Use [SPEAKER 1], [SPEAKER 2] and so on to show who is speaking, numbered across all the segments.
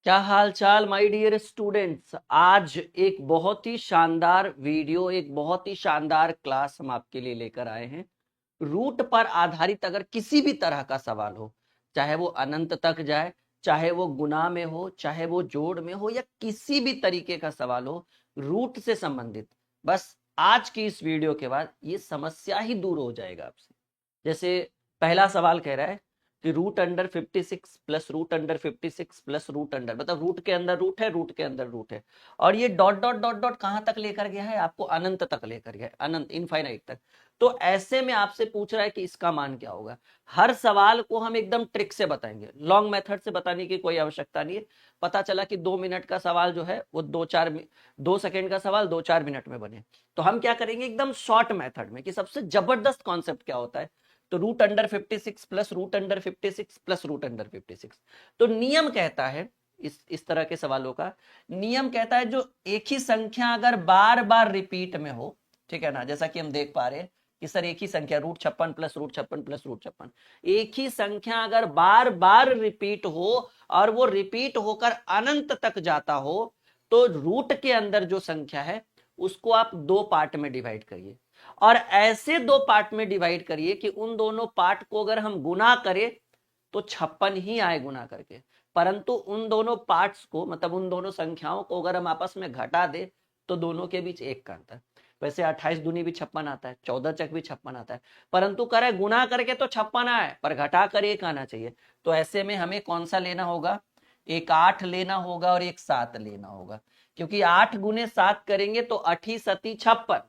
[SPEAKER 1] क्या हाल चाल my dear students. आज एक बहुत ही शानदार वीडियो, एक बहुत ही शानदार क्लास हम आपके लिए लेकर आए हैं। रूट पर आधारित अगर किसी भी तरह का सवाल हो, चाहे वो अनंत तक जाए, चाहे वो गुणा में हो, चाहे वो जोड़ में हो, या किसी भी तरीके का सवाल हो रूट से संबंधित, बस आज की इस वीडियो के बाद ये समस्या ही दूर हो जाएगा आपसे। जैसे पहला सवाल कह रहा है कि root under 56 plus root under 56 plus root under, मतलब रूट के अंदर रूट है, रूट के अंदर रूट है, और ये डॉट डॉट डॉट डॉट कहां तक लेकर गया है, आपको अनंत तक लेकर गया है, अनंत इनफाइनाइट तक। तो ऐसे में आपसे पूछ रहा है कि इसका मान क्या होगा। हर सवाल को हम एकदम ट्रिक से बताएंगे, लॉन्ग मेथड से बताने की कोई आवश्यकता नहीं है। पता चला कि 2 मिनट का सवाल जो है वो 2 सेकंड का सवाल 2-4 मिनट में बने, तो हम क्या करेंगे एकदम शॉर्ट मेथड में कि सबसे जबरदस्त कॉन्सेप्ट क्या होता है। तो root under 56 plus root under 56 plus root under 56। तो नियम कहता है, इस तरह के सवालों का नियम कहता है, जो एक ही संख्या अगर बार बार रिपीट में हो, ठीक है ना, जैसा कि हम देख पा रहे हैं कि सर एक ही संख्या root 56 plus root 56 plus root 56, एक ही संख्या अगर बार बार रिपीट हो और वो रिपीट होकर अनंत तक जाता हो, तो रूट के अंदर जो संख्या है उसको आप 2 पार्ट में डिवाइड करिए, और ऐसे 2 पार्ट में डिवाइड करिए कि उन दोनों पार्ट को अगर हम गुना करें तो 56 ही आए गुना करके, परंतु उन दोनों पार्ट्स को, मतलब उन दोनों संख्याओं को अगर हम आपस में घटा दे तो दोनों के बीच 1 का अंतर। वैसे 28 दूनी भी 56 आता है, 14 चक भी 56 आता है, परंतु करे गुना करके तो 56 आए, पर घटा कर 1 आना चाहिए। तो ऐसे में हमें कौन सा लेना होगा, एक 8 लेना होगा और एक 7 लेना होगा, क्योंकि 8 गुने 7 करेंगे तो 8 सती 56,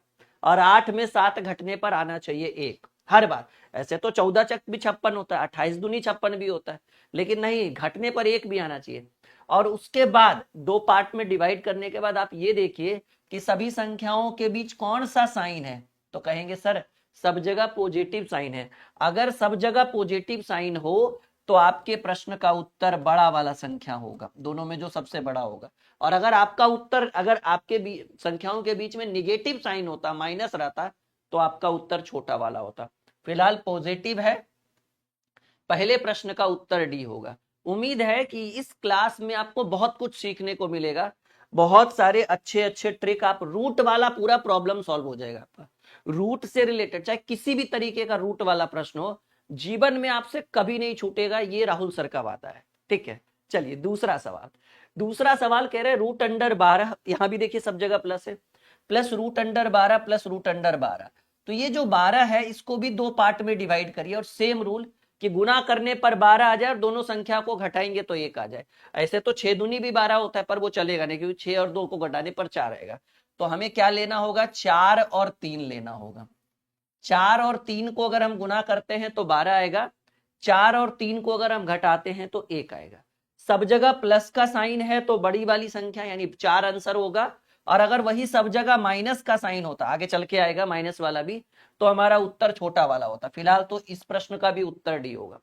[SPEAKER 1] और 8 में 7 घटने पर आना चाहिए 1 हर बार। ऐसे तो 14 चक भी 56 होता है, 28 दूनी 56 भी होता है, लेकिन नहीं, घटने पर 1 भी आना चाहिए। और उसके बाद 2 पार्ट में डिवाइड करने के बाद आप ये देखिए कि सभी संख्याओं के बीच कौन सा साइन है, तो कहेंगे सर सब जगह पॉजिटिव साइन है। अगर सब जगह पॉजिटिव साइन हो तो आपके प्रश्न का उत्तर बड़ा वाला संख्या होगा, दोनों में जो सबसे बड़ा होगा। और अगर आपका उत्तर, अगर आपके संख्याओं के बीच में निगेटिव साइन होता, माइनस रहता, तो आपका उत्तर छोटा वाला होता। फिलहाल पॉजिटिव है, पहले प्रश्न का उत्तर डी होगा। उम्मीद है कि इस क्लास में आपको बहुत कुछ सीखने को मिलेगा, बहुत सारे अच्छे अच्छे ट्रिक, आप रूट वाला पूरा प्रॉब्लम सॉल्व हो जाएगा आपका, रूट से रिलेटेड चाहे किसी भी तरीके का रूट वाला प्रश्न हो, जीवन में आपसे कभी नहीं छूटेगा, ये राहुल सर का वादा है। ठीक है, चलिए दूसरा सवाल। दूसरा सवाल कह रहे हैं रूट अंडर 12, यहां भी देखिए सब जगह प्लस है, plus root under 12 plus root under 12। तो ये जो 12 है इसको भी 2 पार्ट में डिवाइड करिए, और सेम रूल कि गुना करने पर 12 आ जाए और दोनों संख्या को घटाएंगे तो 1 आ जाए। ऐसे तो 6 दूनी भी 12 होता है, पर वो चलेगा नहीं, क्योंकि 6 और 2 को घटाने पर 4 आएगा। तो हमें क्या लेना होगा, 4 और 3 लेना होगा। 4 और 3 को अगर हम गुना करते हैं तो 12 आएगा, 4 और 3 को अगर हम घटाते हैं तो 1 आएगा। सब जगह प्लस का साइन है तो बड़ी वाली संख्या यानी 4 आंसर होगा, और अगर वही सब जगह माइनस का साइन होता, आगे चल के आएगा माइनस वाला भी, तो हमारा उत्तर छोटा वाला होता। फिलहाल तो इस प्रश्न का भी उत्तर डी होगा।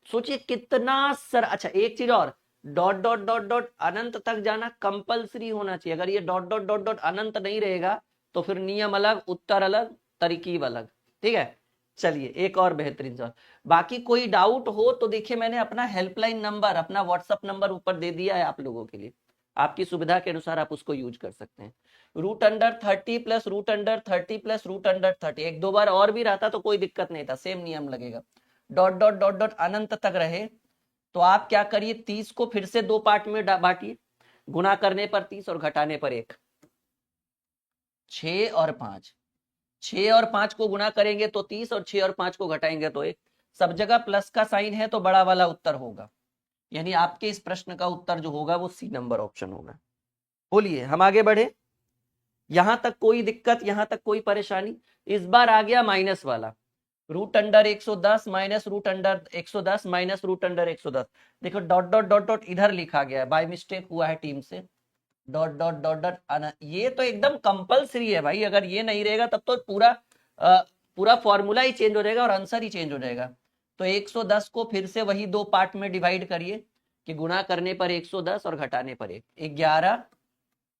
[SPEAKER 1] सोचिए कितना सर। अच्छा एक चीज और, डॉट डॉट डॉट डॉट अनंत तक जाना कंपलसरी होना चाहिए। अगर ये डॉट डॉट डॉट डॉट अनंत नहीं रहेगा तो फिर नियम अलग, उत्तर अलग, तरकीब अलग। ठीक है, चलिए एक और बेहतरीन सवाल। बाकी कोई डाउट हो तो देखिए मैंने अपना हेल्पलाइन नंबर, अपना व्हाट्सअप नंबर ऊपर दे दिया है आप लोगों के लिए, आपकी सुविधा के अनुसार आप उसको यूज कर सकते हैं। Root under 30 plus root under 30 plus root under 30, एक दो बार और भी रहता तो कोई दिक्कत नहीं था, सेम नियम लगेगा। डॉट डॉट डॉट डॉट अनंत तक रहे तो आप क्या करिए, 30 को फिर से 2 पार्ट में बांटिए, गुना करने पर 30 और घटाने पर 1। 6 और 5, 6 और 5 को गुना करेंगे तो 30, और 6 और 5 को घटाएंगे तो 1। सब जगह प्लस का साइन है तो बड़ा वाला उत्तर होगा, यानी आपके इस प्रश्न का उत्तर जो होगा वो सी नंबर ऑप्शन होगा। बोलिए हम आगे बढ़े, यहां तक कोई दिक्कत, यहां तक कोई परेशानी। इस बार आ गया माइनस वाला, root under 110 minus root under 110 minus root under 110। देखो डॉट डॉट डॉट डॉट इधर लिखा गया है, बाय मिस्टेक हुआ है टीम से, डॉट डॉट डॉट डॉट। ये तो एकदम कंपलसरी है भाई, अगर ये नहीं रहेगा तब तो पूरा फॉर्मूला ही चेंज हो जाएगा और आंसर ही चेंज हो जाएगा। तो 110 को फिर से वही 2 पार्ट में डिवाइड करिए कि गुना करने पर 110 और घटाने पर 1, 11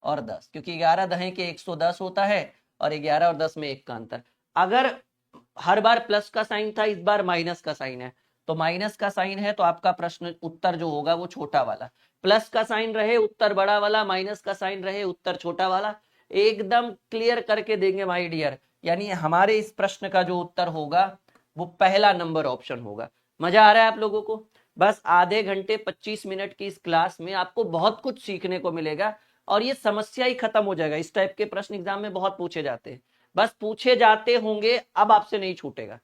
[SPEAKER 1] और 10, क्योंकि 11 दहें के 110 होता है और 11 और 10 में 1 का अंतर। अगर हर बार प्लस का साइन था, इस बार माइनस का साइन है, तो माइनस का साइन है तो आपका प्रश्न उत्तर जो होगा वो छोटा वाला, प्लस का साइन रहे उत्तर बड़ा वाला, माइनस का साइन रहे उत्तर छोटा वाला, एकदम क्लियर करके देंगे माय डियर। यानी हमारे इस प्रश्न का जो उत्तर होगा वो पहला नंबर ऑप्शन होगा। मजा आ रहा है आप लोगों को? बस आधे घंटे 25 मिनट की इस क्लास में आपको बहुत कुछ सीखने को मिलेगा और ये समस्या ही खत्म हो जाएगा। इस टाइप के प्रश्न एग्जाम में बहुत पूछे जाते हैं, बस पूछे जाते होंगे, अब आपसे नहीं छूटेगा।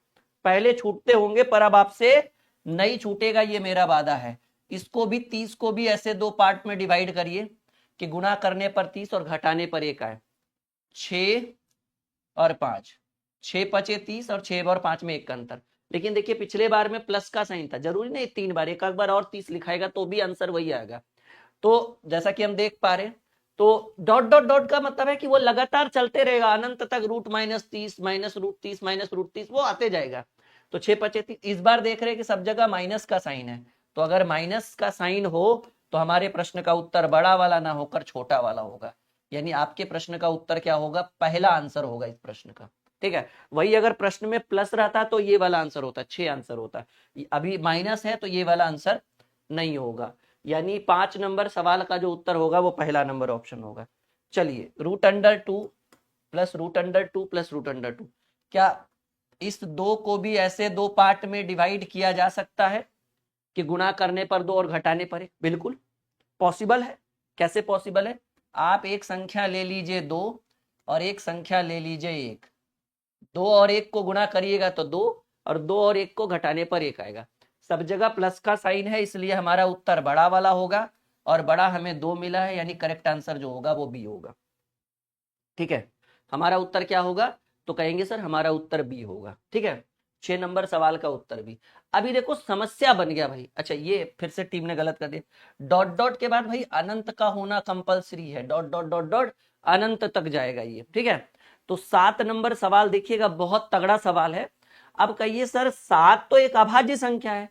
[SPEAKER 1] पहले छूटते होंगे पर अब आपसे नहीं छूटेगा, ये मेरा वादा है। इसको भी 30 को भी ऐसे दो पार्ट में डिवाइड करिए कि गुना करने पर 30 और घटाने पर 1 आए। 6 और 5, 6 पचे 30 और 6 और 5 में 1 का अंतर। लेकिन देखिए पिछले बार में प्लस का साइन था, जरूरी नहीं 3 बार, एक बार और 30 लिखाएगा तो भी आंसर वही आएगा। तो जैसा कि हम देख पा रहे हैं, तो डॉट डॉट डॉट का मतलब है कि वो लगातार चलते रहेगा अनंत तक, root minus 30 minus root 30 minus root 30 वो आते जाएगा। तो 6 पचे 30, इस बार देख रहे हैं कि सब जगह माइनस का साइन है, तो अगर माइनस का साइन हो तो हमारे प्रश्न का उत्तर बड़ा वाला ना होकर छोटा वाला होगा। यानी आपके प्रश्न का उत्तर क्या होगा? पहला आंसर होगा इस प्रश्न का। ठीक है, वही अगर प्रश्न में प्लस रहता तो ये वाला आंसर होता, 6 आंसर होता। अभी माइनस है तो ये वाला आंसर नहीं होगा। यानी 5 नंबर सवाल का जो उत्तर होगा वो पहला नंबर ऑप्शन होगा। चलिए, √2 प्लस √2 प्लस √2, क्या इस दो को भी ऐसे दो पार्ट में डिवाइड किया जा सकता है कि गुणा करने पर 2 और घटाने पर 1? बिल्कुल पॉसिबल है। कैसे पॉसिबल है? आप एक संख्या ले लीजिए 2 और एक संख्या ले लीजिए 1, 2 और 1 को गुणा करिएगा तो 2, और 2 और 1 को घटाने पर 1 आएगा। सब जगह प्लस का साइन है, इसलिए हमारा उत्तर बड़ा वाला होगा, और बड़ा हमें 2 मिला है, यानी करेक्ट आंसर जो होगा वो बी होगा। ठीक है, हमारा उत्तर क्या होगा? तो कहेंगे सर हमारा उत्तर बी होगा। ठीक है, 6 नंबर सवाल का उत्तर बी। अभी देखो समस्या बन गया भाई। अच्छा, ये फिर से टीम ने गलत कर दिया। डॉट डॉट के बाद भाई अनंत का होना कंपलसरी है, डॉट डॉट डॉट डॉट अनंत तक जाएगा ये। ठीक है, तो 7 नंबर सवाल देखिएगा, बहुत तगड़ा सवाल है। अब कहिए सर 7 तो एक अभाज्य संख्या है,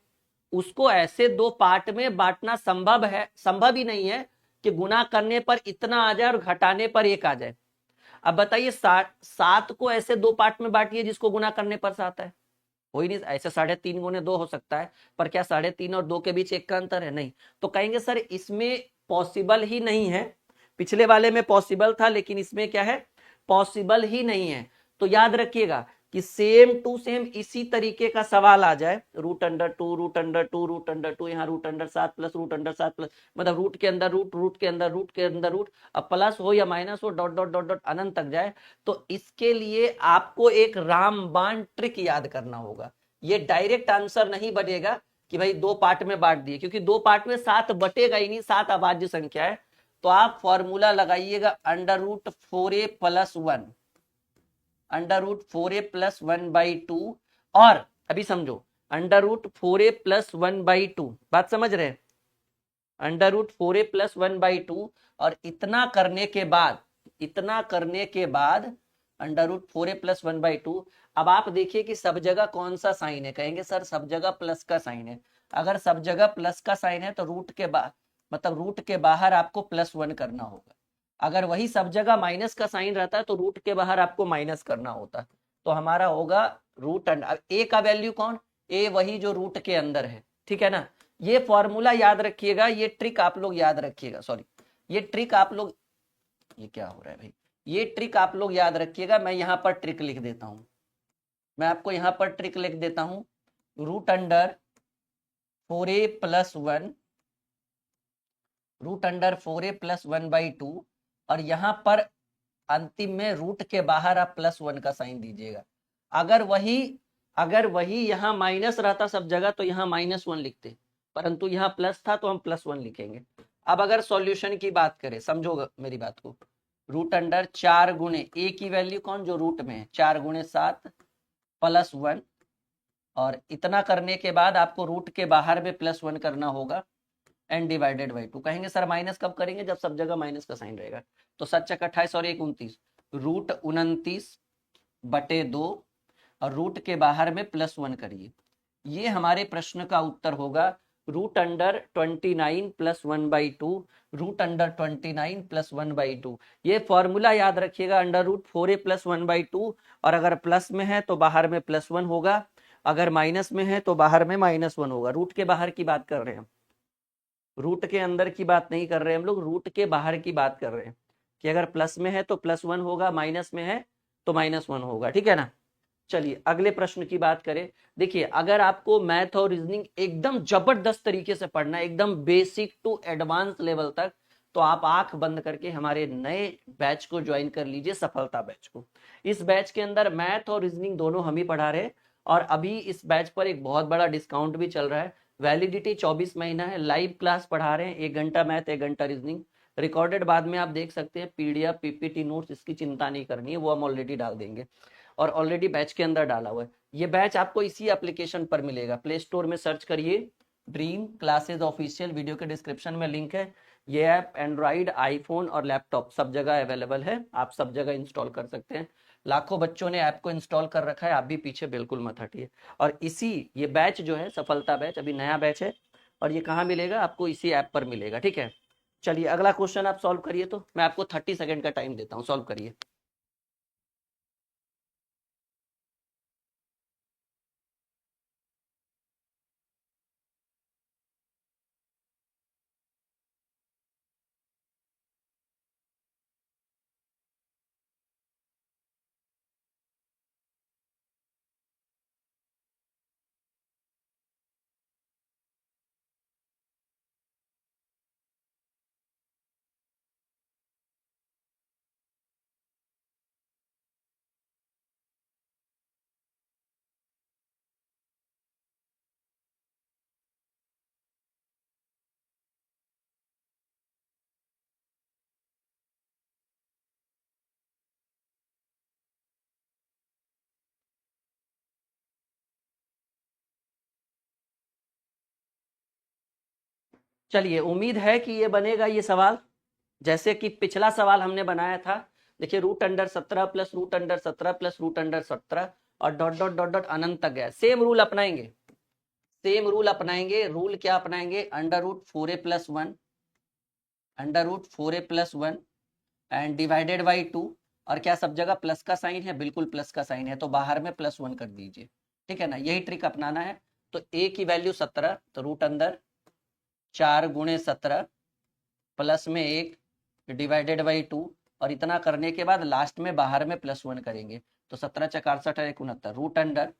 [SPEAKER 1] उसको ऐसे दो पार्ट में बांटना संभव है? संभव ही नहीं है कि गुना करने पर इतना आ जाए और घटाने पर 1 आ जाए। अब बताइए 7 को ऐसे दो पार्ट में बांटिए जिसको गुना करने पर 7 है, हो ही नहीं। ऐसे 3.5 गुने 2 हो सकता है, पर क्या 3.5 और 2 के बीच 1 का अंतर है? नहीं। तो कहेंगे सर इसमें पॉसिबल ही नहीं है। पिछले वाले में पॉसिबल था, लेकिन इसमें क्या है? पॉसिबल ही नहीं है। तो याद रखिएगा कि सेम टू सेम इसी तरीके का सवाल आ जाए, √2 √2 यहाँ √7 प्लस √7 प्लस, मतलब रूट के अंदर रूट, रूट के अंदर रूट के अंदर रूट, अब प्लस हो या माइनस हो, डॉट डॉट डॉट डॉट अनंत तक जाए, तो इसके लिए आपको एक रामबाण ट्रिक याद करना होगा। ये डायरेक्ट आंसर नहीं बनेगा कि भाई दो पार्ट में बांट दिए, क्योंकि दो पार्ट में 7 बटेगा ही नहीं, 7 अभाज्य संख्या है। तो आप फॉर्मूला लगाइएगा √4a + 1, √4a + 1/2, और अभी समझो √4a + 1/2, बात समझ रहे हैं? √4a + 1/2, और इतना करने के बाद √4a + 1/2, अब आप देखिए कि सब जगह कौन सा साइन है? कहेंगे सर सब जगह प्लस का साइन है। अगर सब जगह प्लस का साइन है तो रूट के बाहर आपको +1 करना होगा। अगर वही सब जगह माइनस का साइन रहता है तो रूट के बाहर आपको माइनस करना होता। तो हमारा होगा ए का वैल्यू कौन? ए वही जो रूट के अंदर है। ठीक है ना? ये फॉर्मूला याद रखिएगा, ये ट्रिक आप लोग याद रखिएगा। सॉरी, ये ट्रिक आप लोग, ये क्या हो रहा है भाई? ये ट्रिक आप लोग याद रखिएगा। मैं यहां पर ट्रिक लिख देता हूं, मैं आपको यहां पर ट्रिक लिख देता हूं। √4a + 1, √4a + 1/2, और यहां पर अंतिम में रूट के बाहर आप +1 का साइन दीजिएगा। अगर वही यहां माइनस रहता सब जगह तो यहां -1 लिखते, परंतु यहां प्लस था तो हम +1 लिखेंगे। अब अगर सॉल्यूशन की बात करें, समझो मेरी बात को, √4 गुणे ए की वैल्यू कौन? जो रूट में है, 4 गुणे 7 + 1, और इतना करने के बाद आपको रूट के बाहर में +1 करना होगा, n / 2। कहेंगे सर माइनस कब करेंगे? जब सब जगह माइनस का साइन रहेगा। तो 7 × 28 और 1 29, √29/2, और रूट के बाहर में +1 करिए। ये हमारे प्रश्न का उत्तर होगा √29 + 1/2, √29 + 1/2। ये फॉर्मूला याद रखिएगा, √4a + 1/2, और अगर प्लस में है तो बाहर में +1 होगा, अगर माइनस में है तो बाहर में -1 होगा। रूट के बाहर की बात कर रहे हैं हम, रूट के अंदर की बात नहीं कर रहे हैं हम लोग, रूट के बाहर की बात कर रहे हैं कि अगर प्लस में है तो +1 होगा, माइनस में है तो -1 होगा, ठीक है ना। चलिए अगले प्रश्न की बात करें। देखिए अगर आपको मैथ और रीजनिंग एकदम जबरदस्त तरीके से पढ़ना है, एकदम बेसिक टू एडवांस लेवल तक, तो आप आंख बंद करके हमारे नए बैच को ज्वाइन कर लीजिए, सफलता बैच को। इस बैच के अंदर मैथ और रीजनिंग दोनों हम ही पढ़ा रहे हैं, और अभी इस बैच पर एक बहुत बड़ा डिस्काउंट भी चल रहा है। वैलिडिटी 24 महीना है। लाइव क्लास पढ़ा रहे हैं, 1 घंटा मैथ 1 घंटा रीजनिंग, रिकॉर्डेड बाद में आप देख सकते हैं। पीडीएफ पीपीटी नोट्स, इसकी चिंता नहीं करनी है, वो हम ऑलरेडी डाल देंगे और ऑलरेडी बैच के अंदर डाला हुआ है। ये बैच आपको इसी एप्लीकेशन पर मिलेगा, प्ले स्टोर में सर्च करिए ड्रीम क्लासेस ऑफिशियल, वीडियो के डिस्क्रिप्शन में लिंक है। ये ऐप एंड्रॉइड, आईफोन और लैपटॉप सब जगह अवेलेबल है, आप सब जगह इंस्टॉल कर सकते हैं। लाखों बच्चों ने ऐप को इंस्टॉल कर रखा है, आप भी पीछे बिल्कुल मत हटिए। और इसी ये बैच जो है सफलता बैच, अभी नया बैच है, और ये कहाँ मिलेगा आपको, इसी ऐप पर मिलेगा, ठीक है। चलिए अगला क्वेश्चन आप सॉल्व करिए, तो मैं आपको 30 सेकंड का टाइम देता हूँ, सॉल्व करिए। चलिए उम्मीद है कि ये बनेगा ये सवाल, जैसे कि पिछला सवाल हमने बनाया था। देखिए √17 प्लस √17 प्लस √17 और डॉट डॉट डॉट डॉट अनंत तक गया। सेम रूल अपनाएंगे, सेम रूल अपनाएंगे। रूल क्या अपनाएंगे, √4a+1, √4a+1 and divided by 2। और क्या सब जगह प्लस का साइन है, बिल्कुल प्लस का साइन है, तो बाहर में +1 कर दीजिए, ठीक है ना। यही ट्रिक अपनाना है। तो a की वैल्यू 17, तो रूट अंदर 4 × 17 प्लस में 1 डिवाइडेड बाई 2, और इतना करने के बाद लास्ट में बाहर में +1 करेंगे, तो 17 × 4 = 69,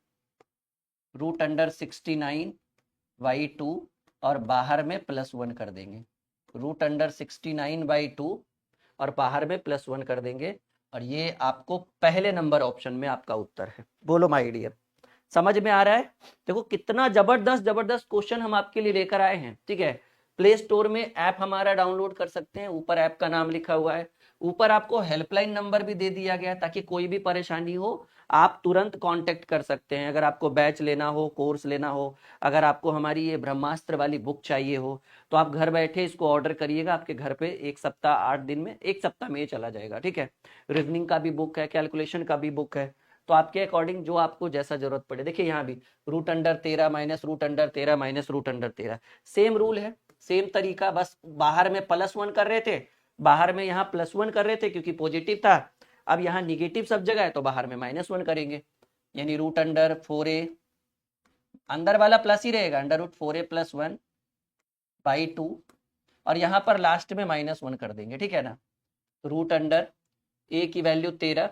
[SPEAKER 1] रूट अंडर 69/2 और बाहर में +1 कर देंगे, रूट अंडर 69/2 और बाहर में +1 कर देंगे। और ये आपको पहले नंबर ऑप्शन में आपका उत्तर है। बोलो माय डियर, समझ में आ रहा है। देखो कितना जबरदस्त जबरदस्त क्वेश्चन हम आपके लिए लेकर आए हैं, ठीक है। प्ले स्टोर में ऐप हमारा डाउनलोड कर सकते हैं, ऊपर ऐप का नाम लिखा हुआ है, ऊपर आपको हेल्पलाइन नंबर भी दे दिया गया है, ताकि कोई भी परेशानी हो आप तुरंत कांटेक्ट कर सकते हैं। अगर आपको बैच लेना हो, कोर्स लेना हो, अगर आपको हमारी ये ब्रह्मास्त्र वाली बुक चाहिए हो, तो आप घर बैठे इसको ऑर्डर करिएगा, आपके घर पे 1 सप्ताह 8 दिन में, 1 सप्ताह में ये चला जाएगा, ठीक है। रीजनिंग का भी बुक है, कैलकुलेशन का भी बुक है, तो आपके अकॉर्डिंग जो आपको जैसा जरूरत पड़े। देखिए यहाँ भी √13 माइनस √13 माइनस √13, सेम रूल है, सेम तरीका, बस बाहर में +1 कर रहे थे, बाहर में यहाँ +1 कर रहे थे क्योंकि पॉजिटिव था। अब यहाँ निगेटिव सब जगह है, तो बाहर में -1 करेंगे, यानी √4a, अंदर वाला प्लस ही रहेगा, √4a+1/2, और यहाँ पर लास्ट में -1 कर देंगे, ठीक है ना। रूट अंडर a की वैल्यू 13,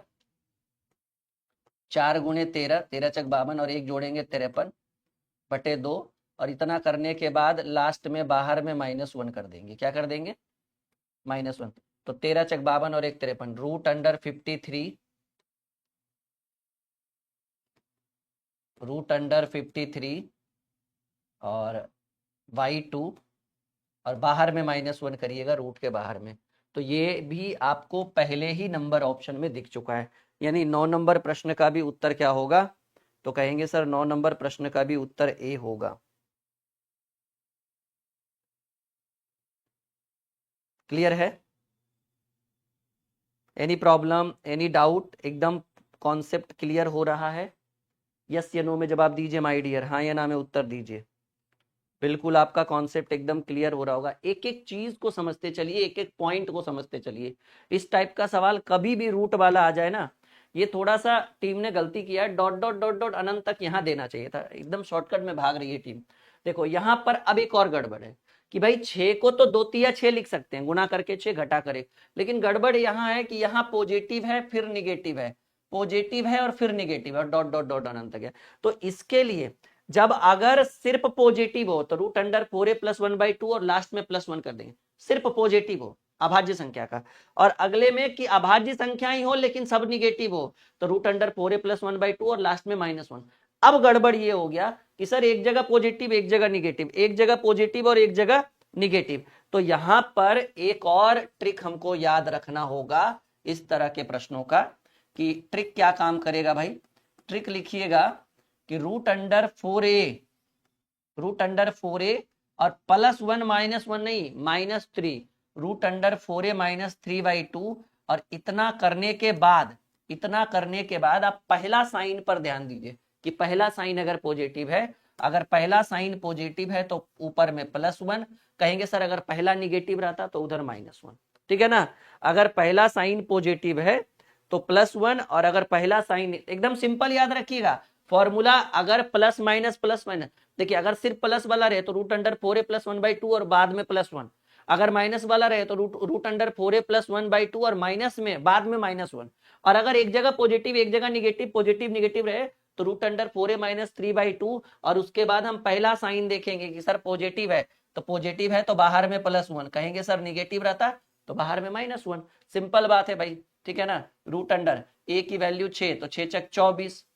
[SPEAKER 1] 4 × 13, 13 × 52 और 1 जोड़ेंगे 53/2, और इतना करने के बाद लास्ट में बाहर में -1 कर देंगे। क्या कर देंगे, -1, तो 13 × 52 और 1 53, रूट अंडर 53, रूट अंडर 53 और y2, और बाहर में -1 करिएगा रूट के बाहर में। तो ये भी आपको पहले ही नंबर ऑप्शन में दिख चुका है, यानी 9 नंबर प्रश्न का भी उत्तर क्या होगा, तो कहेंगे सर 9 नंबर प्रश्न का भी उत्तर ए होगा। क्लियर है, एनी प्रॉब्लम, एनी डाउट, एकदम कॉन्सेप्ट क्लियर हो रहा है। यस या नो में जवाब दीजिए माय डियर, हाँ या ना में उत्तर दीजिए। बिल्कुल आपका कॉन्सेप्ट एकदम क्लियर हो रहा होगा। एक एक चीज को समझते चलिए, एक एक पॉइंट को समझते चलिए। इस टाइप का सवाल कभी भी रूट वाला आ जाए ना, ये थोड़ा सा टीम ने गलती किया है, डॉट डॉट डॉट डॉट अनंत तक यहाँ देना चाहिए था, एकदम शॉर्टकट में भाग रही है टीम। देखो यहाँ पर अब एक और गड़बड़ है कि भाई 6 को तो 2 तिया 6 लिख सकते हैं, गुना करके 6 घटा करे, लेकिन गड़बड़ यहाँ है कि यहाँ पॉजिटिव है फिर निगेटिव है, पॉजिटिव है और फिर निगेटिव है और डॉट डॉट डॉट अनंत तक है। तो इसके लिए जब अगर सिर्फ पॉजिटिव हो तो रूट अंडर 4a + 1/2 और लास्ट में +1 कर देंगे, सिर्फ पॉजिटिव हो अभाज्य संख्या का, और अगले में कि अभाज्य संख्या ही हो लेकिन सब निगेटिव हो तो रूट अंडर 4a + 1/2 और लास्ट में -1। अब गड़बड़ ये हो गया कि सर एक जगह पॉजिटिव एक जगह निगेटिव, एक जगह पॉजिटिव और एक जगह निगेटिव। तो यहां पर एक और ट्रिक हमको याद रखना होगा इस तरह के प्रश्नों का, कि ट्रिक क्या काम करेगा भाई। ट्रिक लिखिएगा कि रूट अंडर 4a और +1 -1 नहीं -3, रूट अंडर 4a - 3/2। और इतना करने के बाद आप पहला साइन पर ध्यान दीजिए कि पहला साइन अगर पॉजिटिव है, अगर पहला साइन पॉजिटिव है तो ऊपर में +1 कहेंगे। सर अगर पहला निगेटिव रहता तो उधर -1, ठीक है ना। अगर पहला साइन पॉजिटिव है तो +1, और अगर पहला साइन, एकदम सिंपल याद रखिएगा फॉर्मूला, अगर प्लस माइनस, देखिए अगर सिर्फ प्लस वाला रहे तो रूट अंडर 4a + 1/2 और बाद में +1, अगर माइनस वाला रहे तो रूट अंडर 4a + 1/2 और माइनस में बाद में -1, और अगर एक जगह पॉजिटिव एक जगह निगेटिव, पॉजिटिव निगेटिव रहे तो रूट अंडर 4a - 3/2, और उसके बाद हम पहला साइन देखेंगे कि सर पॉजिटिव है तो पॉजिटिव है तो बाहर में +1 कहेंगे, सर निगेटिव रहता तो बाहर में -1। सिंपल बात है भाई, ठीक है ना। रूट अंडर a की वैल्यू 6 तो 6 × 24,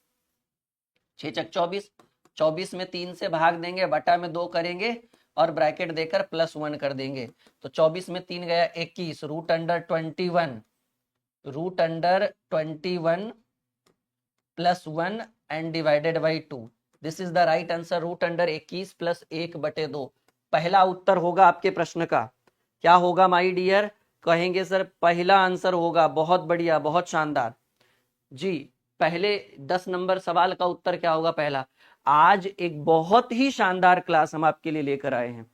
[SPEAKER 1] 6 × 24, 24 में 3 से भाग देंगे, बटा में 2 करेंगे और ब्रैकेट देकर +1 कर देंगे। तो 24 में 3 गया 21, root under 21 +1 and divided by 2। This is the right answer, root under 21 + 1/2। पहला उत्तर होगा आपके प्रश्न का। क्या होगा माय डियर, कहेंगे सर पहला आंसर होगा। बहुत बढ़िया, बहुत शानदार जी। पहले 10 नंबर सवाल का उत्तर क्या होगा पहला। आज एक बहुत ही शानदार क्लास हम आपके लिए लेकर आए हैं,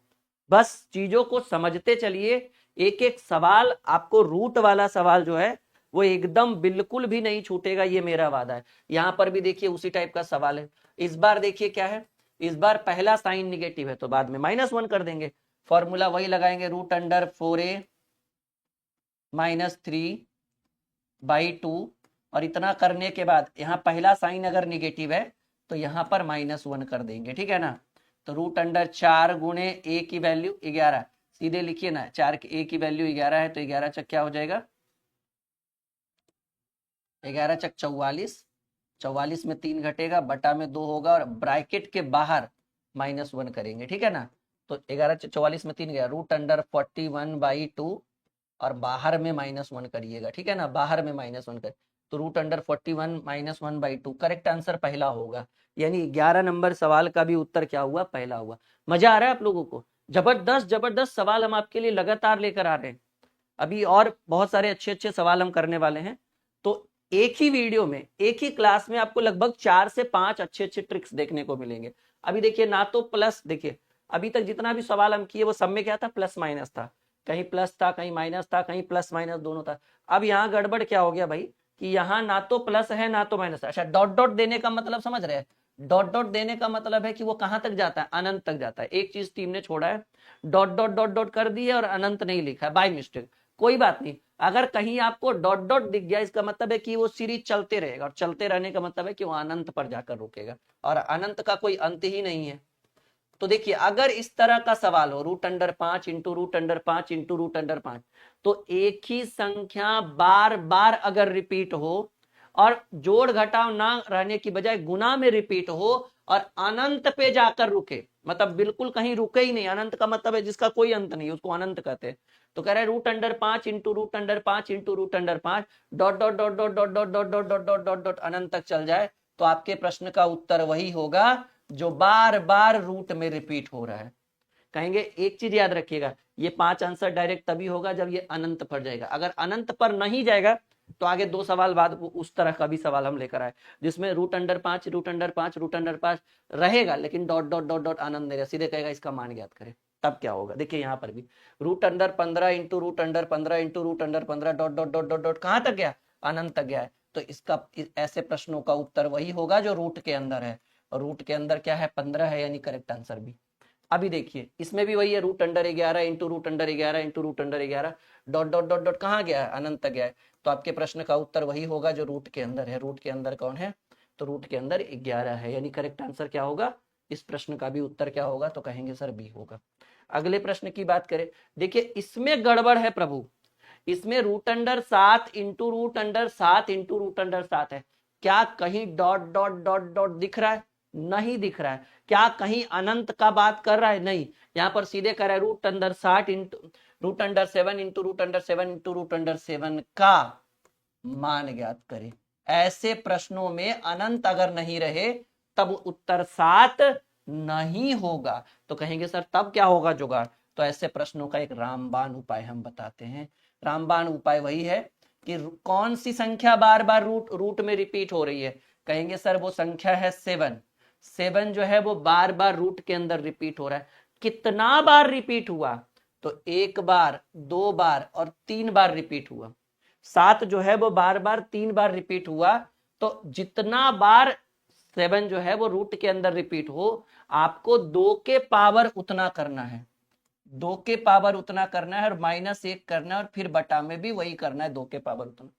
[SPEAKER 1] बस चीजों को समझते चलिए। एक एक सवाल आपको, रूट वाला सवाल जो है वो एकदम बिल्कुल भी नहीं छूटेगा, ये मेरा वादा है। यहां पर भी देखिए उसी टाइप का सवाल है। इस बार देखिए क्या है, इस बार पहला साइन निगेटिव है तो बाद में -1 कर देंगे, फॉर्मूला वही लगाएंगे, रूट अंडर 4a - 3/2, और इतना करने के बाद यहाँ पहला साइन अगर निगेटिव है तो यहाँ पर -1 कर देंगे, ठीक है ना। तो रूट अंडर 4 गुणे a की वैल्यू 11, सीधे लिखिए ना, 4 की a की वैल्यू 11 है तो 11 चक क्या हो जाएगा, 11 चक 44, 44 में 3 घटेगा, बटा में 2 होगा और ब्रैकेट के बाहर -1 करेंगे, ठीक है ना। तो 11 चक 44 में 3 गया, रूट अंडर 41/2 और बाहर में -1 करिएगा, ठीक है ना, बाहर में -1 कर, तो रूट अंडर 41 - 1/2। करेक्ट आंसर पहला होगा, यानी 11 नंबर सवाल का भी उत्तर क्या हुआ, पहला हुआ। मजा आ रहा है आप लोगों को, जबरदस्त जबरदस्त सवाल हम आपके लिए लगातार लेकर आ रहे हैं। अभी और बहुत सारे अच्छे अच्छे सवाल हम करने वाले हैं। तो एक ही वीडियो में, एक ही क्लास में आपको लगभग 4 से 5 अच्छे अच्छे ट्रिक्स देखने को मिलेंगे। अभी देखिए ना तो प्लस, देखिए अभी तक जितना भी सवाल हम किए वो सब में क्या था, प्लस माइनस था, कहीं प्लस था कहीं माइनस था, कहीं प्लस माइनस दोनों था। अब यहाँ गड़बड़ क्या हो गया भाई, कि यहाँ ना तो प्लस है ना तो माइनस है। अच्छा, डॉट डॉट देने का मतलब समझ रहे हैं, डॉट डॉट देने का मतलब है कि वो कहां तक जाता है, अनंत तक जाता है। एक चीज टीम ने छोड़ा है, डॉट डॉट डॉट डॉट कर दी है और अनंत नहीं लिखा है बाय मिस्टेक। कोई बात नहीं, अगर कहीं आपको डॉट डॉट दिख गया इसका मतलब है कि वो सीरीज चलते रहेगा, और चलते रहने का मतलब है कि वो अनंत पर जाकर रुकेगा, और अनंत का कोई अंत ही नहीं है। तो देखिए अगर इस तरह का सवाल हो, root under 5 into root under 5 into root under 5, तो एक ही संख्या बार बार अगर रिपीट हो और जोड़ घटाव ना रहने की बजाय गुना में रिपीट हो और अनंत पे जाकर रुके, मतलब बिल्कुल कहीं रुके ही नहीं, अनंत का मतलब है जिसका कोई अंत नहीं, उसको अनंत कहते हैं। तो कह रहे हैं root under 5 into root under 5 into root under 5 dot dot dot dot dot dot dot dot dot dot dot dot अनंत तक चल जाए, तो आपके प्रश्न का उत्तर वही होगा जो बार बार रूट में रिपीट हो रहा है। कहेंगे एक चीज याद रखिएगा, ये 5 आंसर डायरेक्ट तभी होगा जब ये अनंत पर जाएगा। अगर अनंत पर नहीं जाएगा तो आगे 2 सवाल बाद उस तरह का भी सवाल हम लेकर आए जिसमें root under 5 root under 5 root under 5 रहेगा, लेकिन डॉट डॉट डॉट डॉट आनंद नहीं रहेगा, सीधे कहेगा इसका मान ज्ञात करें। तब क्या होगा, देखिए यहाँ पर भी root under 15 into root under 15 into root under 15 dot dot dot dot dot कहां तक गया, अनंत तक गया है। तो इसका ऐसे प्रश्नों का उत्तर वही होगा जो रूट के अंदर है, और रूट के अंदर क्या है 15 है, यानी करेक्ट आंसर भी। अभी देखिए इसमें भी वही है, root under 11 into root under 11 into root under 11 dot dot dot dot कहाँ गया है, अनंत तक गया है। तो आपके प्रश्न का उत्तर वही होगा जो रूट के अंदर है। रूट के अंदर कौन है, तो रूट के अंदर 11 है, यानी करेक्ट आंसर क्या होगा, इस प्रश्न का भी उत्तर क्या होगा, तो कहेंगे सर बी होगा। अगले प्रश्न की बात करें, देखिए इसमें गड़बड़ है प्रभु, इसमें root under 7 into root under 7 into root under 7 है। क्या कहीं डॉट डॉट डॉट डॉट दिख रहा है, नहीं दिख रहा है। क्या कहीं अनंत का बात कर रहा है, नहीं। यहाँ पर सीधे कर रहा है root under 60 into root under 7 into root under 7 into root under 7 का मान ज्ञात करें। ऐसे प्रश्नों में अनंत अगर नहीं रहे तब उत्तर 7 नहीं होगा। तो कहेंगे सर तब क्या होगा जुगाड़, तो ऐसे प्रश्नों का एक रामबाण उपाय हम बताते हैं। रामबाण उपाय वही है कि कौन सी संख्या बार बार रूट में रिपीट हो रही है, कहेंगे सर वो संख्या है 7। 7 जो है वो बार बार रूट के अंदर रिपीट हो रहा है। कितना बार रिपीट हुआ, तो 1 बार 2 बार और 3 बार रिपीट हुआ। 7 जो है वो बार बार 3 बार रिपीट हुआ। तो जितना बार 7 जो है वो रूट के अंदर रिपीट हो, आपको 2 के पावर उतना करना है, 2 के पावर उतना करना है और -1 करना है, और फिर बटा में भी वही करना है 2 के पावर उतना।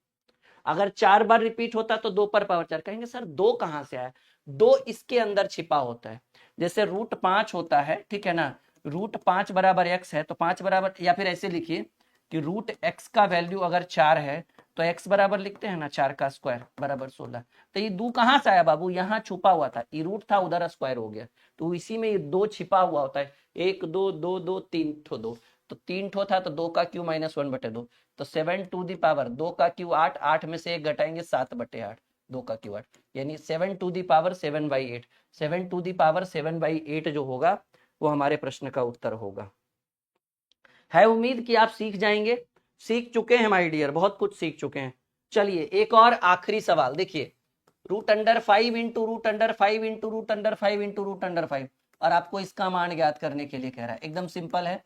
[SPEAKER 1] अगर 4 बार रिपीट होता तो 2 पर पावर 4, कहेंगे सर 2 कहां से आया, 2 इसके अंदर छिपा होता है। जैसे रूट 5 होता है, ठीक है ना, रूट 5 बराबर x है, तो 5 बराबर, या फिर ऐसे लिखिए कि रूट x का वैल्यू अगर 4 है तो x बराबर लिखते हैं ना 4 का स्क्वायर बराबर 16। तो ये 2 कहां से आया बाबू, यहाँ छुपा हुआ था, ये रूट था उधर स्क्वायर हो गया, तो इसी में ये 2 छिपा हुआ होता है। 1 2 2 2 3 ठो 2, तो 3 ठो था तो 2 का क्यू -1/2, तो 7 टू दी पावर 2 का क्यू 8, 8 में से 1 घटाएंगे 7/8, 2 का क्यू 8, यानी 7 to the power 7/8, 7 to the power 7/8 जो होगा वो हमारे प्रश्न का उत्तर होगा। है उम्मीद कि आप सीख जाएंगे, सीख चुके हैं माय डियर, बहुत कुछ सीख चुके हैं। चलिए एक और आखिरी सवाल देखिए, root under 5 into root under 5 into root under 5 into root under 5, और आपको इसका मान ज्ञात करने के लिए कह रहा है। एकदम सिंपल है,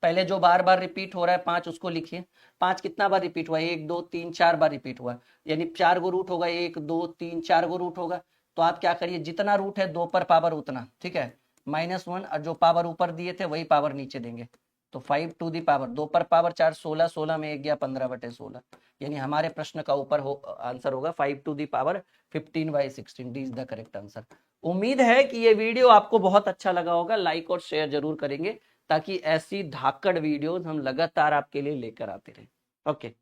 [SPEAKER 1] पहले जो बार बार रिपीट हो रहा है 5 उसको लिखिए। 5 कितना बार रिपीट हुआ, 1 2 3 4 बार रिपीट हुआ, यानी 4 गो रूट होगा, 1 2 3 4 गो रूट होगा। तो आप क्या करिए, जितना रूट है 2 पर पावर उतना, ठीक है, -1, और जो पावर ऊपर दिए थे वही पावर नीचे देंगे। तो 5 टू दी पावर 2 पर पावर 4, 16, 16 में 1 गया 15/16, यानी हमारे प्रश्न का ऊपर आंसर होगा 5 to the power 15/16। D is the correct answer. उम्मीद है कि ये वीडियो आपको बहुत अच्छा लगा होगा, लाइक और शेयर जरूर करेंगे ताकि ऐसी धाकड़ वीडियोस हम लगातार आपके लिए लेकर आते रहें। ओके।